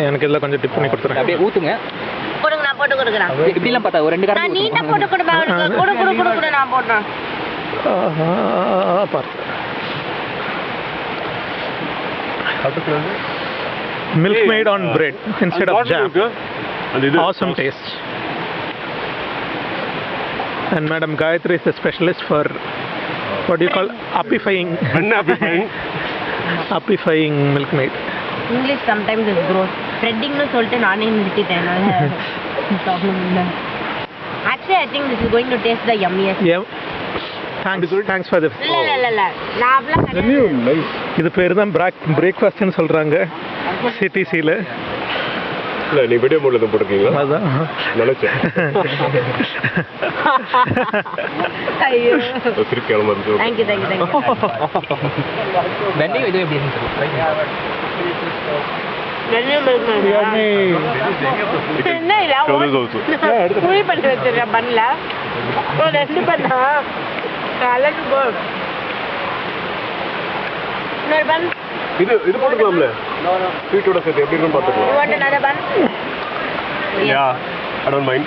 எனக்கு இதெல்லாம் கொஞ்சம் டிப் பண்ணி கொடுத்துறேன். அப்படியே ஊத்துங்க. கொடுங்க, நான் போட்டு கொடுக்குறேன். இப்படிலாம் பார்த்தா ஒரு 2 நான் காரணம் நீட்டா போட்டு கொடுப்பேன். கொடு கொடு கொடு கொடு, நான் போடுறேன். Milk made on bread instead of jam. Awesome taste. And Madam Gayatri is a specialist for what do you call appifying appifying milk maid. English sometimes is gross. Spreading nu solte naane nittiten. Problem illa. Actually, I think this is going to taste the yummiest. Yeah. Thanks for this. இல்ல நான் அவ்வளவு இது பேர் தான் breakfast னு சொல்றாங்க சிடிசில. இல்ல நீ வீடியோ மோட்ல தான் போட்டுருக்கீங்களா? அதான் நினைச்சேன். ஐயோ சிரிக்காம வந்து. Thank you. வெண்ணெய் இது எப்படி இருக்கு? என்ன இல்ல புளி பண்ணி வச்சிருக்கேன் பண்ணல. ரெண்டு பண்ணா கலந்து போ. இன்னொரு பன் இது போட்டுக்கலாம்ல? ஸ்வீட்டோட சேர்த்து எப்படி இருக்குன்னு பார்த்துக்கலாம். You want another bun? Yeah, I don't mind.